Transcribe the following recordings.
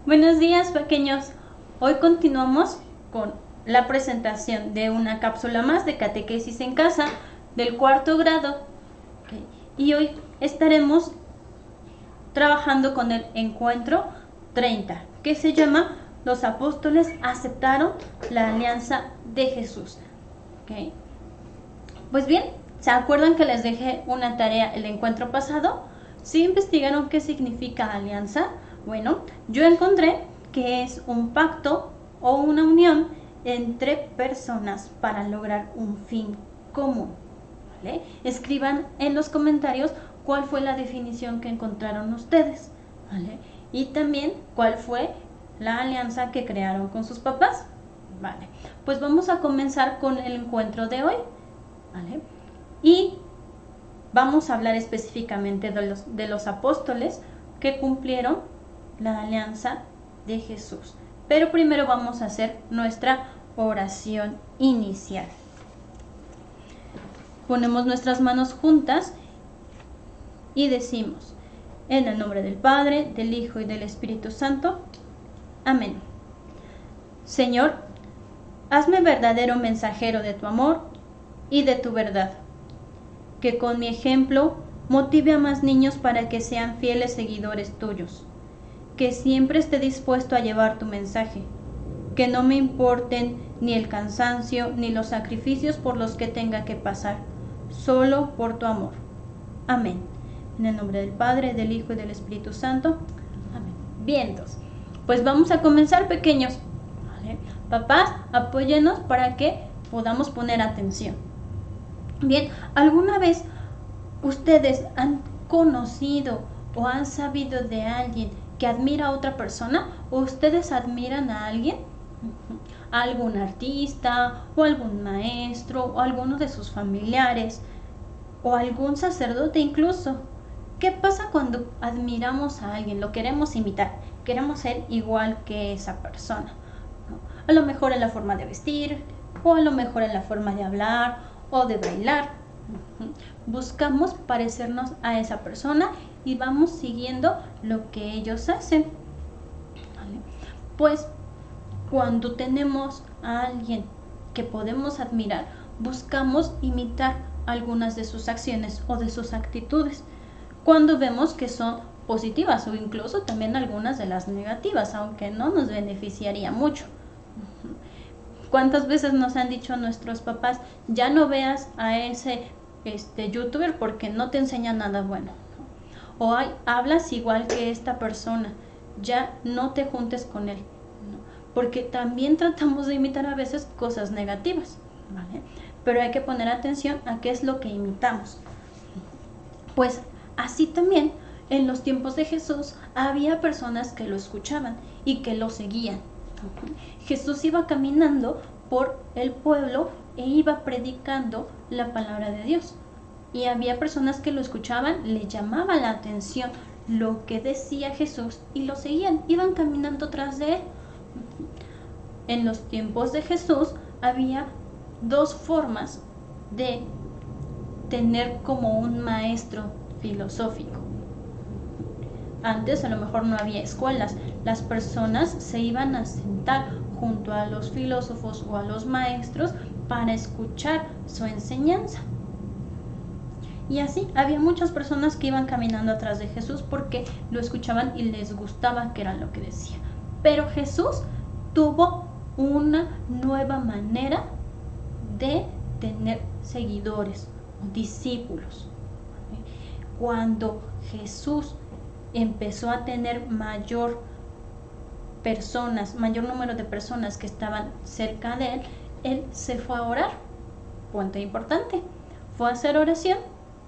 Buenos días, pequeños. Hoy continuamos con la presentación de una cápsula más de catequesis en casa del cuarto grado. Y hoy estaremos trabajando con el encuentro 30, que se llama Los apóstoles aceptaron la alianza de Jesús. Pues bien, ¿se acuerdan que les dejé una tarea el encuentro pasado? ¿Sí investigaron qué significa alianza? Bueno, yo encontré que es un pacto o una unión entre personas para lograr un fin común. ¿Vale? Escriban en los comentarios cuál fue la definición que encontraron ustedes. ¿Vale? Y también cuál fue la alianza que crearon con sus papás. Vale, pues vamos a comenzar con el encuentro de hoy. ¿Vale? Y vamos a hablar específicamente de los apóstoles que cumplieron la alianza de Jesús. Pero primero vamos a hacer nuestra oración inicial. Ponemos nuestras manos juntas y decimos: en el nombre del Padre, del Hijo y del Espíritu Santo. Amén. Señor, hazme verdadero mensajero de tu amor y de tu verdad, que con mi ejemplo motive a más niños para que sean fieles seguidores tuyos, que siempre esté dispuesto a llevar tu mensaje, que no me importen ni el cansancio ni los sacrificios por los que tenga que pasar, solo por tu amor. Amén. En el nombre del Padre, del Hijo y del Espíritu Santo. Amén. Bien, pues vamos a comenzar, pequeños. ¿Vale? Papás, apóyenos para que podamos poner atención. Bien, ¿alguna vez ustedes han conocido o han sabido de alguien que admira a otra persona? ¿O ustedes admiran a alguien? ¿A algún artista o algún maestro o alguno de sus familiares o algún sacerdote incluso? ¿Qué pasa cuando admiramos a alguien? Lo queremos imitar, queremos ser igual que esa persona, ¿no? A lo mejor en la forma de vestir, o a lo mejor en la forma de hablar o de bailar. Buscamos parecernos a esa persona y vamos siguiendo lo que ellos hacen. ¿Vale? Pues cuando tenemos a alguien que podemos admirar, buscamos imitar algunas de sus acciones o de sus actitudes, cuando vemos que son positivas o incluso también algunas de las negativas, aunque no nos beneficiaría mucho. ¿Cuántas veces nos han dicho nuestros papás: ya no veas a ese youtuber porque no te enseña nada bueno? O hablas igual que esta persona, ya no te juntes con él, ¿no? Porque también tratamos de imitar a veces cosas negativas, ¿vale? Pero hay que poner atención a qué es lo que imitamos. Pues así también en los tiempos de Jesús había personas que lo escuchaban y que lo seguían. Jesús iba caminando por el pueblo e iba predicando la palabra de Dios. Y había personas que lo escuchaban, le llamaba la atención lo que decía Jesús y lo seguían, iban caminando tras de él. En los tiempos de Jesús había dos formas de tener como un maestro filosófico. Antes a lo mejor no había escuelas, las personas se iban a sentar junto a los filósofos o a los maestros para escuchar su enseñanza. Y así había muchas personas que iban caminando atrás de Jesús porque lo escuchaban y les gustaba que era lo que decía. Pero Jesús tuvo una nueva manera de tener seguidores, discípulos. Cuando Jesús empezó a tener mayor número de personas que estaban cerca de él, él se fue a orar. Punto importante, fue a hacer oración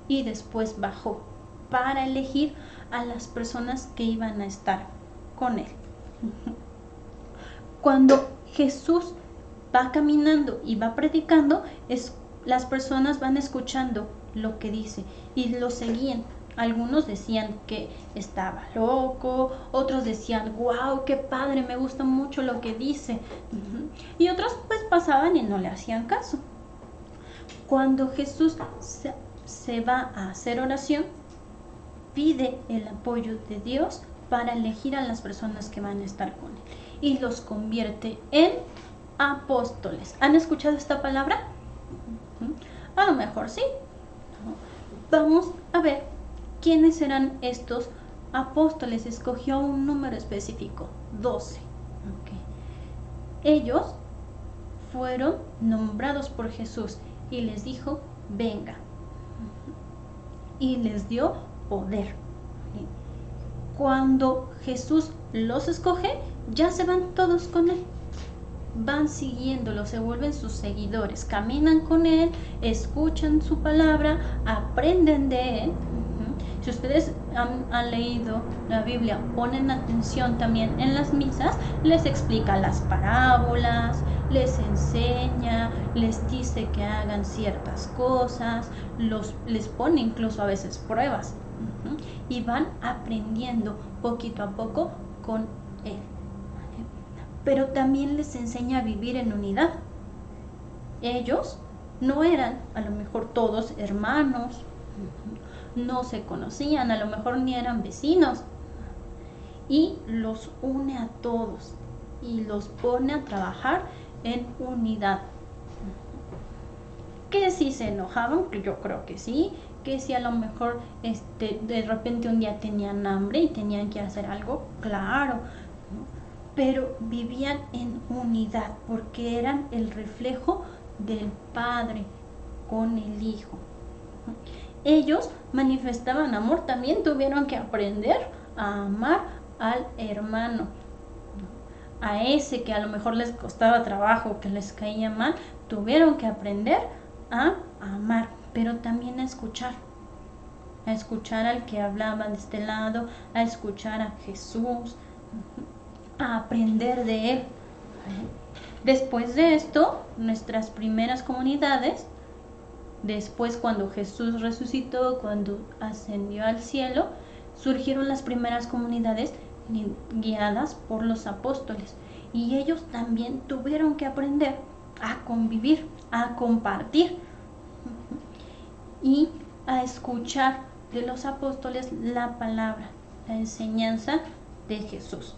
y después bajó para elegir a las personas que iban a estar con él. Cuando Jesús va caminando y va predicando, las personas van escuchando lo que dice y lo seguían. Algunos decían que estaba loco, otros decían: wow, qué padre, me gusta mucho lo que dice. Y otros pues pasaban y no le hacían caso. Cuando Jesús se va a hacer oración, pide el apoyo de Dios para elegir a las personas que van a estar con él y los convierte en apóstoles. ¿Han escuchado esta palabra? A lo mejor sí. Vamos a ver quiénes eran estos apóstoles. Escogió un número específico, 12. Ellos fueron nombrados por Jesús y les dijo, venga. Y les dio poder. Cuando Jesús los escoge, ya se van todos con él. Van siguiéndolo, se vuelven sus seguidores, caminan con él, escuchan su palabra, aprenden de él. Si ustedes han leído la Biblia, ponen atención también en las misas, les explica las parábolas, les enseña, les dice que hagan ciertas cosas, les pone incluso a veces pruebas, y van aprendiendo poquito a poco con él. Pero también les enseña a vivir en unidad. Ellos no eran a lo mejor todos hermanos, no se conocían, a lo mejor ni eran vecinos, y los une a todos y los pone a trabajar en unidad. Que si se enojaban, que yo creo que sí, que si a lo mejor de repente un día tenían hambre y tenían que hacer algo, claro, pero vivían en unidad porque eran el reflejo del Padre con el Hijo. Ellos manifestaban amor, también tuvieron que aprender a amar al hermano, a ese que a lo mejor les costaba trabajo, que les caía mal, tuvieron que aprender a amar, pero también a escuchar al que hablaba de este lado, a escuchar a Jesús, a aprender de él. Después de esto, nuestras primeras comunidades, después cuando Jesús resucitó, cuando ascendió al cielo, surgieron las primeras comunidades guiadas por los apóstoles, y ellos también tuvieron que aprender a convivir, a compartir y a escuchar de los apóstoles la palabra, la enseñanza de Jesús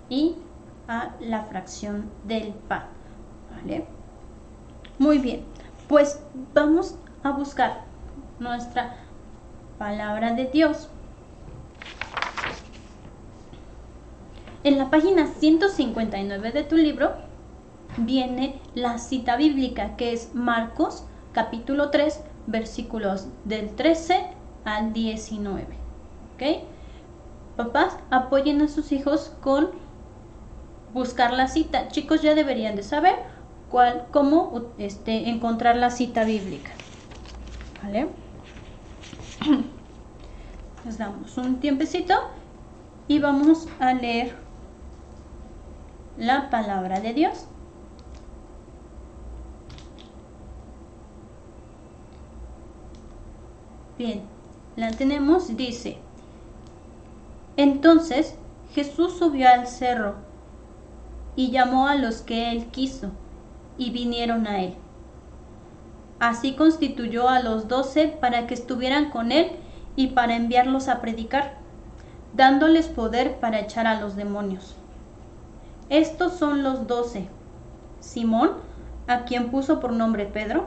y a la fracción del pan. ¿Vale? Muy bien, pues vamos a buscar nuestra palabra de Dios. En la página 159 de tu libro viene la cita bíblica, que es Marcos capítulo 3, versículos del 13 al 19. ¿Ok? Papás, apoyen a sus hijos con buscar la cita. Chicos, ya deberían de saber cómo encontrar la cita bíblica. ¿Vale? Les damos un tiempecito y vamos a leer la palabra de Dios. Bien, la tenemos, dice: Entonces Jesús subió al cerro y llamó a los que él quiso, y vinieron a él. Así constituyó a los 12 para que estuvieran con él y para enviarlos a predicar, dándoles poder para echar a los demonios. Estos son los 12: Simón, a quien puso por nombre Pedro;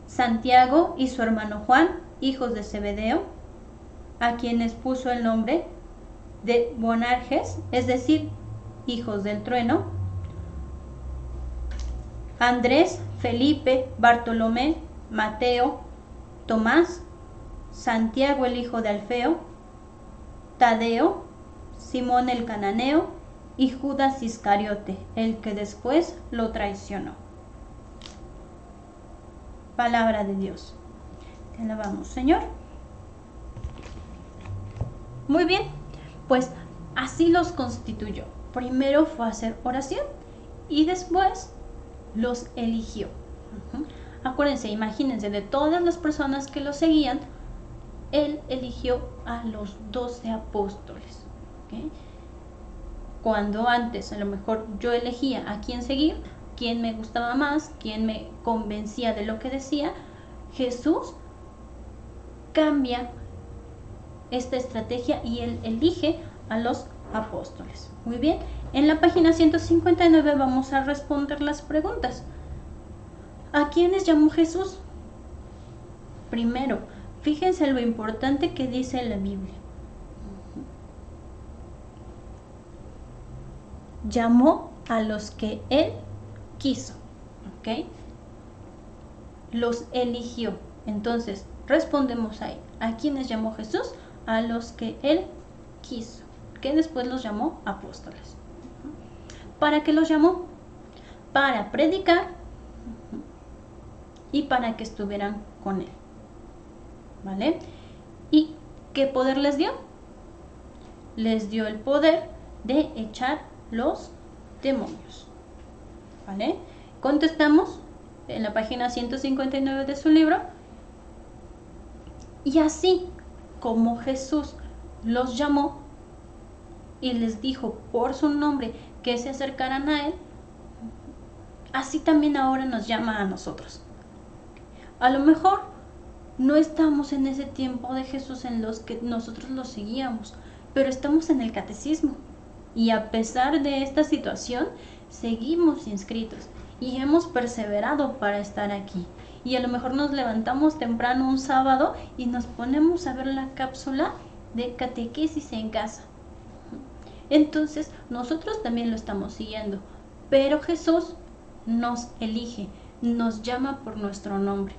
Santiago y su hermano Juan, hijos de Zebedeo, a quienes puso el nombre de Boanerges, es decir, hijos del trueno; Andrés, Felipe, Bartolomé, Mateo, Tomás, Santiago el hijo de Alfeo, Tadeo, Simón el cananeo y Judas Iscariote, el que después lo traicionó. Palabra de Dios. Te alabamos, Señor. Muy bien, pues así los constituyó. Primero fue a hacer oración y después los eligió. Acuérdense, imagínense, de todas las personas que lo seguían, él eligió a los 12 apóstoles. ¿Okay? Cuando antes a lo mejor yo elegía a quién seguir, quién me gustaba más, quién me convencía de lo que decía, Jesús cambia esta estrategia y Él elige a los apóstoles. Muy bien, en la página 159 vamos a responder las preguntas. ¿A quiénes llamó Jesús? Primero, fíjense lo importante que dice la Biblia. Llamó a los que Él quiso, ¿ok? Los eligió. Entonces, respondemos ahí. ¿A quiénes llamó Jesús? A los que Él quiso, que después los llamó apóstoles. ¿Para qué los llamó? Para predicar y para que estuvieran con Él. ¿Vale? ¿Y qué poder les dio? Les dio el poder de echar los demonios. ¿Vale? Contestamos en la página 159 de su libro. Y así como Jesús los llamó y les dijo por su nombre que se acercaran a Él, así también ahora nos llama a nosotros. A lo mejor no estamos en ese tiempo de Jesús en los que nosotros lo seguíamos, pero estamos en el catecismo. Y a pesar de esta situación, seguimos inscritos y hemos perseverado para estar aquí. Y a lo mejor nos levantamos temprano un sábado y nos ponemos a ver la cápsula de catequesis en casa. Entonces, nosotros también lo estamos siguiendo, pero Jesús nos elige, nos llama por nuestro nombre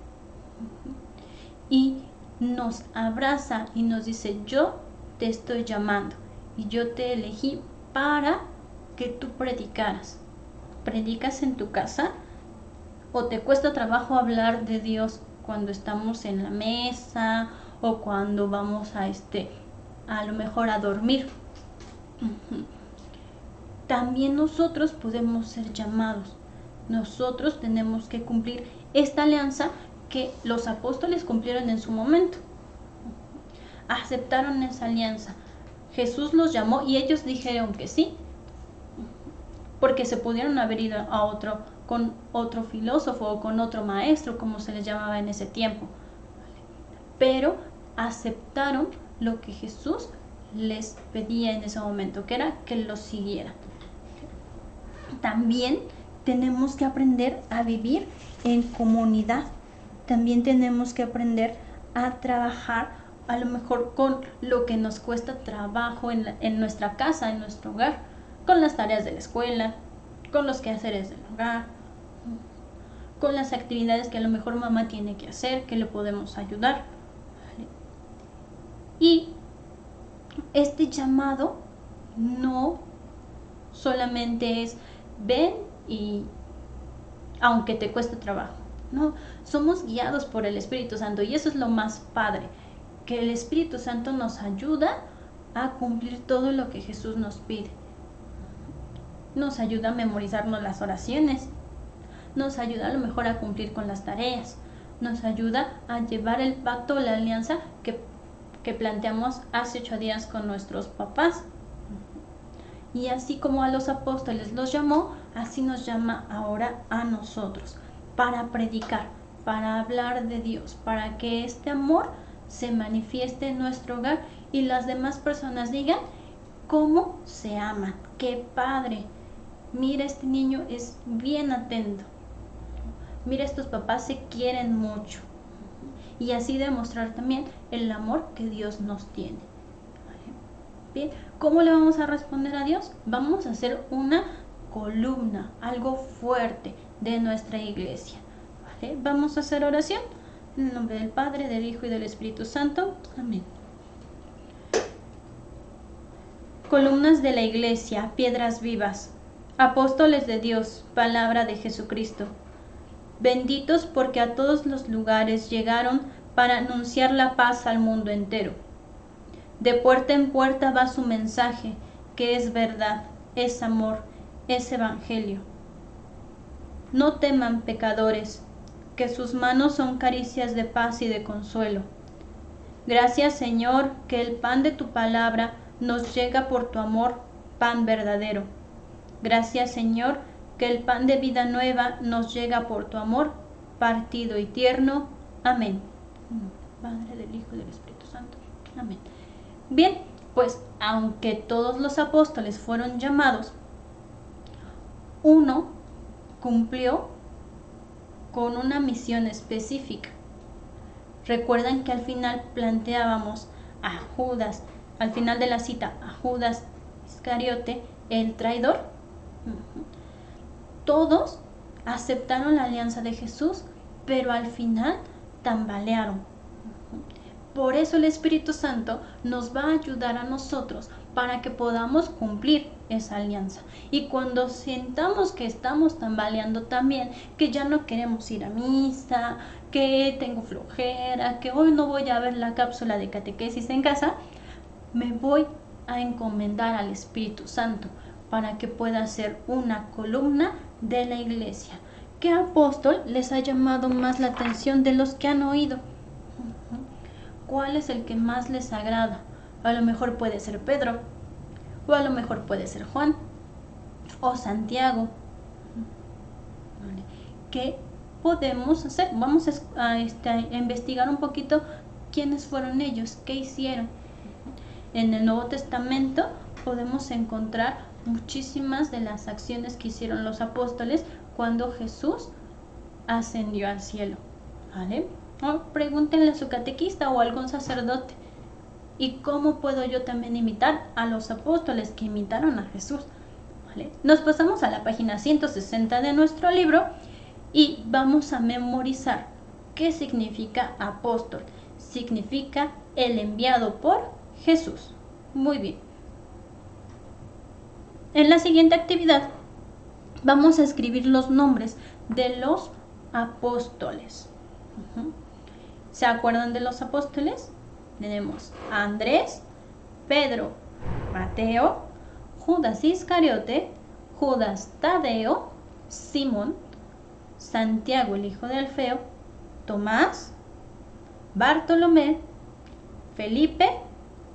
y nos abraza y nos dice: yo te estoy llamando y yo te elegí para que tú predicaras. ¿Predicas en tu casa? ¿O te cuesta trabajo hablar de Dios cuando estamos en la mesa o cuando vamos a lo mejor a dormir? También nosotros podemos ser llamados. Nosotros tenemos que cumplir esta alianza que los apóstoles cumplieron en su momento. Aceptaron esa alianza. Jesús los llamó y ellos dijeron que sí, porque se pudieron haber ido con otro filósofo o con otro maestro, como se les llamaba en ese tiempo. Pero aceptaron lo que Jesús les pedía en ese momento, que era que los siguieran. También tenemos que aprender a vivir en comunidad. También tenemos que aprender a trabajar a lo mejor con lo que nos cuesta trabajo en nuestra casa, en nuestro hogar, con las tareas de la escuela, con los quehaceres del hogar, con las actividades que a lo mejor mamá tiene que hacer, que le podemos ayudar. Y este llamado no solamente es ven y aunque te cueste trabajo. No, somos guiados por el Espíritu Santo y eso es lo más padre, que el Espíritu Santo nos ayuda a cumplir todo lo que Jesús nos pide. Nos ayuda a memorizarnos las oraciones, nos ayuda a lo mejor a cumplir con las tareas, nos ayuda a llevar el pacto o la alianza que planteamos hace 8 días con nuestros papás. Y así como a los apóstoles los llamó, así nos llama ahora a nosotros, para predicar, para hablar de Dios, para que este amor se manifieste en nuestro hogar y las demás personas digan cómo se aman. ¡Qué padre! Mira, este niño es bien atento. Mira, estos papás se quieren mucho. Y así demostrar también el amor que Dios nos tiene. Bien, ¿cómo le vamos a responder a Dios? Vamos a hacer una columna, algo fuerte de nuestra iglesia. ¿Vale? Vamos a hacer oración. En el nombre del Padre, del Hijo y del Espíritu Santo. Amén. Columnas de la iglesia, piedras vivas. Apóstoles de Dios, palabra de Jesucristo. Benditos porque a todos los lugares llegaron para anunciar la paz al mundo entero. De puerta en puerta va su mensaje, que es verdad, es amor, es evangelio. No teman, pecadores, que sus manos son caricias de paz y de consuelo. Gracias, Señor, que el pan de tu palabra nos llega por tu amor, pan verdadero. Gracias, Señor, que el pan de vida nueva nos llega por tu amor, partido y tierno. Amén. Padre, del Hijo y del Espíritu Santo. Amén. Bien, pues aunque todos los apóstoles fueron llamados, uno cumplió con una misión específica. Recuerdan que al final planteábamos a Judas, al final de la cita, a Judas Iscariote, el traidor. Todos aceptaron la alianza de Jesús, pero al final tambalearon. Por eso el Espíritu Santo nos va a ayudar a nosotros para que podamos cumplir esa alianza. Y cuando sintamos que estamos tambaleando también, que ya no queremos ir a misa, que tengo flojera, que hoy no voy a ver la cápsula de catequesis en casa, me voy a encomendar al Espíritu Santo para que pueda ser una columna de la iglesia. ¿Qué apóstol les ha llamado más la atención de los que han oído? ¿Cuál es el que más les agrada? A lo mejor puede ser Pedro, o a lo mejor puede ser Juan, o Santiago. ¿Qué podemos hacer? Vamos a investigar un poquito quiénes fueron ellos, qué hicieron. En el Nuevo Testamento podemos encontrar muchísimas de las acciones que hicieron los apóstoles cuando Jesús ascendió al cielo. ¿Vale? O pregúntenle a su catequista o a algún sacerdote. ¿Y cómo puedo yo también imitar a los apóstoles que imitaron a Jesús? ¿Vale? Nos pasamos a la página 160 de nuestro libro y vamos a memorizar qué significa apóstol. Significa el enviado por Jesús. Muy bien. En la siguiente actividad vamos a escribir los nombres de los apóstoles. ¿Se acuerdan de los apóstoles? Tenemos a Andrés, Pedro, Mateo, Judas Iscariote, Judas Tadeo, Simón, Santiago el hijo de Alfeo, Tomás, Bartolomé, Felipe,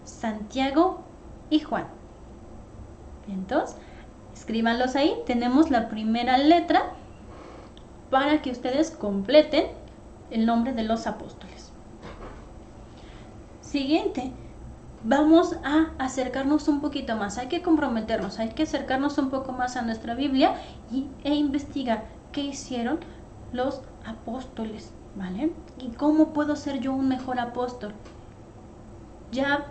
Santiago y Juan. Entonces, escríbanlos ahí. Tenemos la primera letra para que ustedes completen el nombre de los apóstoles. Siguiente, vamos a acercarnos un poquito más. Hay que comprometernos, hay que acercarnos un poco más a nuestra Biblia e investigar qué hicieron los apóstoles, ¿vale? ¿Y cómo puedo ser yo un mejor apóstol? Ya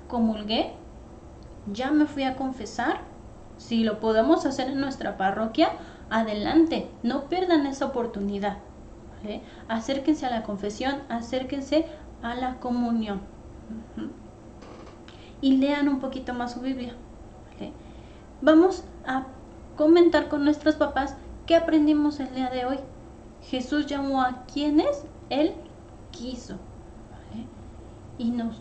comulgué, ya me fui a confesar. Si lo podemos hacer en nuestra parroquia, adelante, no pierdan esa oportunidad, ¿vale? Acérquense a la confesión, acérquense a la comunión y lean un poquito más su Biblia, ¿vale? Vamos a comentar con nuestros papás qué aprendimos el día de hoy. Jesús llamó a quienes Él quiso, ¿vale?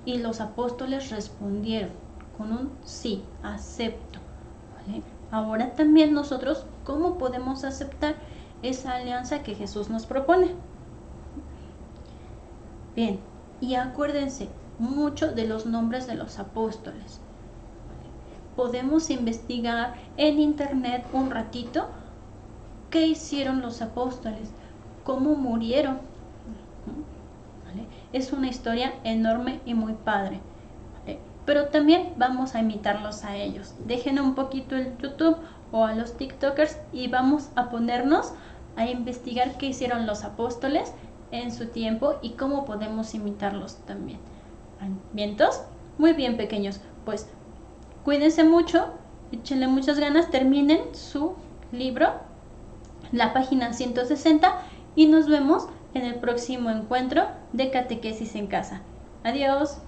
Y los apóstoles respondieron con un sí, acepto, ¿vale? Ahora también nosotros, ¿cómo podemos aceptar esa alianza que Jesús nos propone? Bien, y acuérdense mucho de los nombres de los apóstoles. Podemos investigar en internet un ratito qué hicieron los apóstoles, cómo murieron. ¿Vale? Es una historia enorme y muy padre. ¿Vale? Pero también vamos a imitarlos a ellos. Dejen un poquito el YouTube o a los TikTokers y vamos a ponernos a investigar qué hicieron los apóstoles en su tiempo y cómo podemos imitarlos también. ¿Vientos? Muy bien, pequeños. Pues cuídense mucho, échenle muchas ganas, terminen su libro, la página 160, y nos vemos en el próximo encuentro de Catequesis en Casa. Adiós.